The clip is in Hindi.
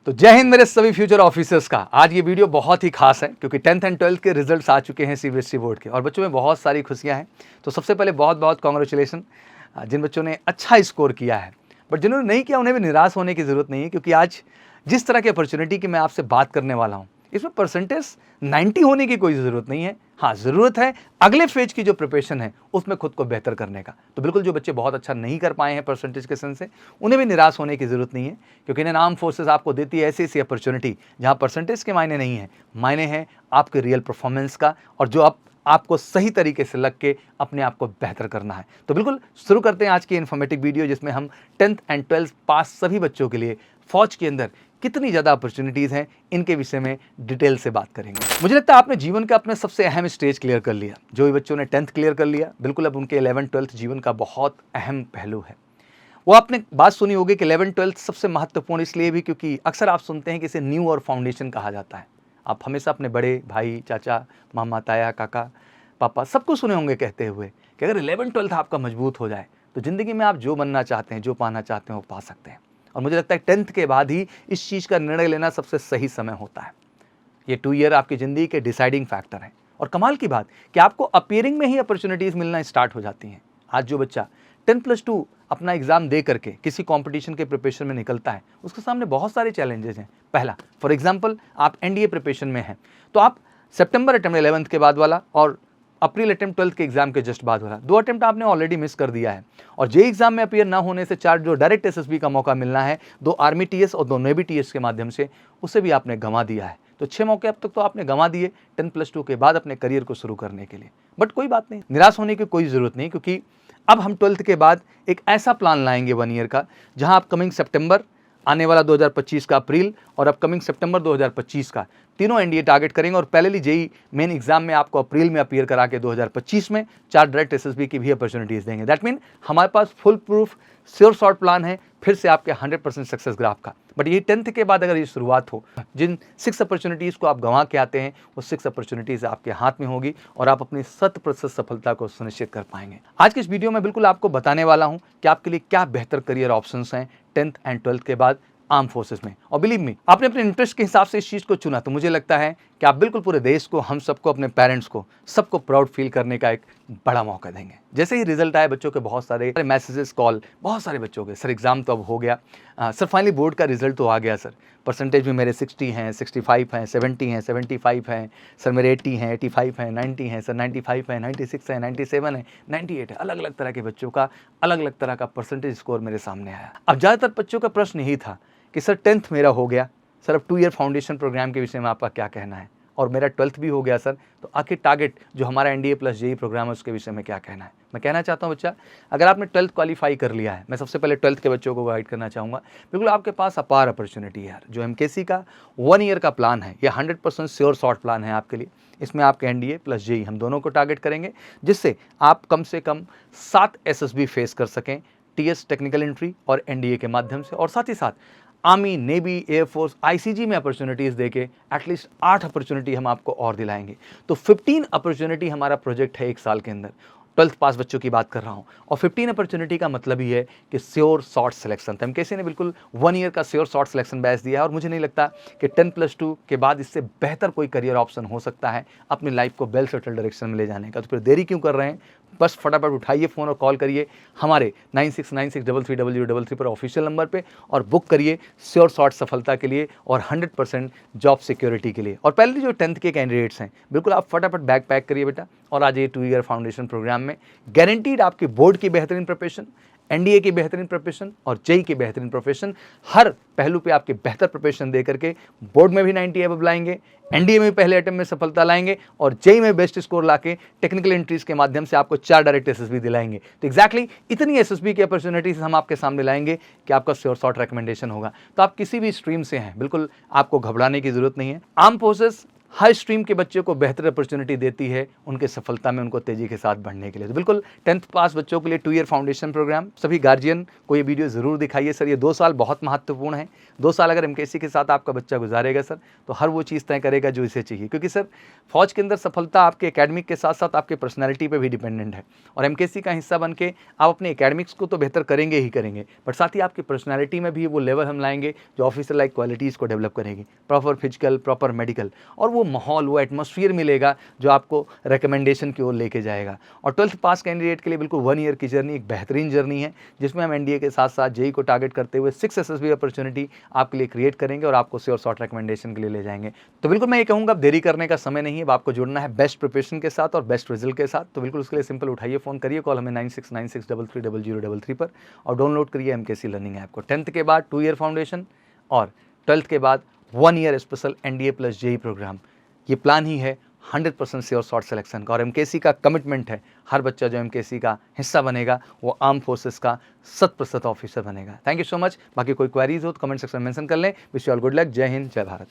तो जय हिंद मेरे सभी फ्यूचर ऑफिसर्स का। आज ये वीडियो बहुत ही खास है क्योंकि 10th एंड 12th के रिजल्ट्स आ चुके हैं सीबीएसई बोर्ड के और बच्चों में बहुत सारी खुशियां हैं। तो सबसे पहले बहुत बहुत कॉन्ग्रेचुलेसन जिन बच्चों ने अच्छा स्कोर किया है, बट जिन्होंने नहीं किया उन्हें भी निराश होने की ज़रूरत नहीं है क्योंकि आज जिस तरह की अपॉर्चुनिटी की मैं आपसे बात करने वाला हूँ इसमें परसेंटेज 90 होने की कोई ज़रूरत नहीं है। हाँ, ज़रूरत है अगले फेज की जो प्रिपरेशन है उसमें खुद को बेहतर करने का। तो बिल्कुल जो बच्चे बहुत अच्छा नहीं कर पाए हैं परसेंटेज के सेंस से, उन्हें भी निराश होने की ज़रूरत नहीं है क्योंकि इंडियन आर्म फोर्सेस आपको देती है ऐसी ऐसी अपॉर्चुनिटी जहाँ परसेंटेज के मायने नहीं है, मायने हैं आपके रियल परफॉर्मेंस का और जो आपको सही तरीके से लग के अपने आप को बेहतर करना है। तो बिल्कुल शुरू करते हैं आज की इन्फॉर्मेटिव वीडियो जिसमें हम 10th एंड 12th पास सभी बच्चों के लिए फौज के अंदर कितनी ज़्यादा अपॉर्चुनिटीज़ हैं इनके विषय में डिटेल से बात करेंगे। मुझे लगता है आपने जीवन का अपने सबसे अहम स्टेज क्लियर कर लिया। जो भी बच्चों ने 10th क्लियर कर लिया, बिल्कुल अब उनके 11th 12th जीवन का बहुत अहम पहलू है। वो आपने बात सुनी होगी कि 11th 12th सबसे महत्वपूर्ण इसलिए भी क्योंकि अक्सर आप सुनते हैं कि इसे न्यू और फाउंडेशन कहा जाता है। आप हमेशा अपने बड़े भाई, चाचा, मामा, ताया, काका, पापा सबको सुने होंगे कहते हुए कि अगर 11th 12th आपका मजबूत हो जाए तो ज़िंदगी में आप जो बनना चाहते हैं, जो पाना चाहते हैं वो पा सकते हैं। और मुझे लगता है 10th के बाद ही इस चीज़ का निर्णय लेना सबसे सही समय होता है। ये 2 ईयर आपकी ज़िंदगी के डिसाइडिंग फैक्टर हैं। और कमाल की बात कि आपको अपीयरिंग में ही अपॉर्चुनिटीज़ मिलना स्टार्ट हो जाती हैं। आज जो बच्चा 10+2 अपना एग्जाम दे करके किसी कंपटीशन के प्रिपरेशन में निकलता है उसके सामने बहुत सारे चैलेंजेस हैं। पहला, फॉर एग्जांपल आप एनडीए प्रिपरेशन में हैं तो आप सितंबर अटेम्प्ट 11th के बाद वाला और अप्रैल अटेम्प्ट 12th के एग्जाम के जस्ट बाद वाला 2 अटेम्प्ट आपने ऑलरेडी मिस कर दिया है। और जे एग्जाम में अपीयर ना होने से 4 जो डायरेक्ट एसएसबी का मौका मिलना है, 2 आर्मी टीएस और 2 नेवी टीएस के माध्यम से, उसे भी आपने गंवा दिया है। तो 6 मौके अब तक तो आपने गंवा दिए 10+2 के बाद अपने करियर को शुरू करने के लिए। बट कोई बात नहीं, निराश होने की कोई ज़रूरत नहीं क्योंकि अब हम 12th के बाद एक ऐसा प्लान लाएंगे 1 ईयर का जहां आप कमिंग सितंबर, आने वाला 2025 का अप्रैल और अपकमिंग सितंबर 2025 का तीनों एनडीए टारगेट करेंगे। और पहले जेई मेन एग्जाम में आपको अप्रैल में अपीयर करा के 2025 में 4 डायरेक्ट एसएसबी की भी अपॉर्चुनिटीज देंगे। दैट मीन हमारे पास full proof sure short plan है फिर से आपके 100% सक्सेस ग्राफ का। बट ये 10th के बाद अगर ये शुरुआत हो, जिन 6 अपॉर्चुनिटीज़ को आप गंवा के आते हैं वो 6 अपॉर्चुनिटीज़ आपके हाथ में होगी और आप अपनी 100% सफलता को सुनिश्चित कर पाएंगे। आज के इस वीडियो में बिल्कुल आपको बताने वाला हूँ कि आपके लिए क्या बेहतर करियर ऑप्शंस हैं 10th एंड 12th के बाद आर्म फोर्सेस में। और बिलीव मी, आपने अपने इंटरेस्ट के हिसाब से इस चीज़ को चुना तो मुझे लगता है कि आप बिल्कुल पूरे देश को, हम सबको, अपने पेरेंट्स को, सबको प्राउड फील करने का एक बड़ा मौका देंगे। जैसे ही रिजल्ट आए बच्चों के बहुत सारे मैसेजेस, कॉल, बहुत सारे बच्चों के, सर एग्ज़ाम तो अब हो गया, सर फाइनली बोर्ड का रिजल्ट तो आ गया, सर परसेंटेज भी मेरे 60 हैं, 65 हैं, 70 हैं, 75 हैं, सर मेरे 80 हैं, 85 हैं, 90 हैं, सर 95 हैं, 96 हैं, 97 है, 98 है। अलग अलग तरह के बच्चों का अलग अलग तरह का परसेंटेज स्कोर मेरे सामने आया। अब ज़्यादातर बच्चों का प्रश्न यही था कि सर 10th मेरा हो गया, सर अब 2 ईयर फाउंडेशन प्रोग्राम के विषय में आपका क्या कहना है, और मेरा 12th भी हो गया सर, तो आखिर टारगेट जो हमारा एनडीए प्लस जेई प्रोग्राम है उसके विषय में क्या कहना है। मैं कहना चाहता हूं बच्चा, अगर आपने 12th क्वालिफाई कर लिया है, मैं सबसे पहले 12th के बच्चों को गाइड करना चाहूँगा, बिल्कुल आपके पास अपार अपॉर्चुनिटी है यार। जो एमकेसी का 1 ईयर का प्लान है ये 100% श्योर शॉर्ट प्लान है आपके लिए। इसमें आपके एनडीए प्लस जेई हम दोनों को टारगेट करेंगे जिससे आप कम से कम 7 एसएसबी फेस कर सकें, टीएस टेक्निकल एंट्री और एनडीए के माध्यम से, और साथ ही साथ आर्मी, नेवी, एयरफोर्स, आईसीजी में अपॉर्चुनिटीज़ देके एटलीस्ट 8 अपॉर्चुनिटी हम आपको और दिलाएंगे। तो 15 अपॉर्चुनिटी हमारा प्रोजेक्ट है 1 साल के अंदर। 12th पास बच्चों की बात कर रहा हूँ और 15 अपॉर्चुनिटी का मतलब ही है कि श्योर शॉर्ट सिलेक्शन। एमकेसी ने बिल्कुल 1 ईयर का श्योर शॉर्ट सिलेक्शन बैच दिया है और मुझे नहीं लगता कि 10+2 के बाद इससे बेहतर कोई करियर ऑप्शन हो सकता है अपनी लाइफ को वेल सेटल डायरेक्शन में ले जाने का। तो फिर देरी क्यों कर रहे हैं, बस फटाफट उठाइए फ़ोन और कॉल करिए हमारे 9696333333 पर ऑफिशियल नंबर पे और बुक करिए श्योर शॉर्ट सफलता के लिए और 100% जॉब सिक्योरिटी के लिए। और पहले जो 10th के कैंडिडेट्स हैं बिल्कुल आप फटाफट बैग पैक करिए बेटा और आज ये 2 ईयर फाउंडेशन प्रोग्राम में गारंटीड आपकी बोर्ड की बेहतरीन प्रिपरेशन, एनडीए की बेहतरीन प्रिपरेशन और जेई की बेहतरीन प्रिपरेशन, हर पहलू पे आपके बेहतर प्रिपरेशन दे करके बोर्ड में भी 90 अबव लाएंगे, एनडीए में भी पहले अटेम्प्ट में सफलता लाएंगे और जेई में बेस्ट स्कोर लाके टेक्निकल एंट्रीज के माध्यम से आपको 4 डायरेक्ट एसएसबी दिलाएंगे। तो एग्जैक्टली इतनी एसएसबी की अपॉर्चुनिटीज हम आपके सामने लाएंगे कि आपका श्योर शॉर्ट रिकमेंडेशन होगा। तो आप किसी भी स्ट्रीम से हैं बिल्कुल आपको घबराने की जरूरत नहीं है। आर्म फोर्सेस हर स्ट्रीम के बच्चों को बेहतर अपॉर्चुनिटी देती है उनके सफलता में उनको तेजी के साथ बढ़ने के लिए। तो बिल्कुल 10th पास बच्चों के लिए 2 ईयर फाउंडेशन प्रोग्राम, सभी गार्जियन को ये वीडियो ज़रूर दिखाइए। सर ये 2 साल बहुत महत्वपूर्ण है, 2 साल अगर एमकेएससी के साथ आपका बच्चा गुजारेगा सर, तो हर वो चीज़ तय करेगा जो इसे चाहिए, क्योंकि सर फौज के अंदर सफलता आपके एकेडमिक के साथ साथ आपके पर्सनैलिटी पे भी डिपेंडेंट है। और एमकेएससी का हिस्सा बन के आप अपने एकेडमिक्स को तो बेहतर करेंगे ही करेंगे, बट साथ ही आपकी पर्सनैलिटी में भी वो लेवल हम लाएंगे जो ऑफिसर लाइक क्वालिटीज़ को डेवलप करेगी, प्रॉपर फिजिकल, प्रॉपर मेडिकल, और वो माहौल, वो एटमॉस्फेयर मिलेगा जो आपको रिकमेंडेशन की ओर लेके जाएगा। और 12th पास कैंडिडेट के लिए बिल्कुल 1 ईयर की जर्नी एक बेहतरीन जर्नी है, जिसमें हम एनडीए के साथ साथ जेई को टारगेट करते हुए 6 एसएसबी अपॉर्चुनिटी आपके लिए क्रिएट करेंगे और आपको श्योर शॉर्ट रिकमेंडेशन के लिए ले जाएंगे। तो बिल्कुल मैं ये कहूँगा, अब देरी करने का समय नहीं है, अब आपको जुड़ना है बेस्ट प्रिपरेशन के साथ और बेस्ट रिजल्ट के साथ। तो बिल्कुल उसके लिए सिंपल उठाइए फ़ोन, करिए कॉल हमें 9696330033 पर, और डाउनलोड करिए एमकेसी लर्निंग ऐप को। 10th के बाद 2 ईयर फाउंडेशन और 12th के बाद 1 year special NDA plus JEE program, ये प्लान ही है 100% श्योर शॉर्ट सिलेक्शन का। और एमकेसी का कमिटमेंट है, हर बच्चा जो एमकेसी का हिस्सा बनेगा वो आर्म फोर्सेस का 100% ऑफिसर बनेगा। Thank you so much. बाकी कोई क्वेरीज हो तो कमेंट सेक्शन में मेंशन कर लें। Wish you all good luck. जय हिंद, जय भारत।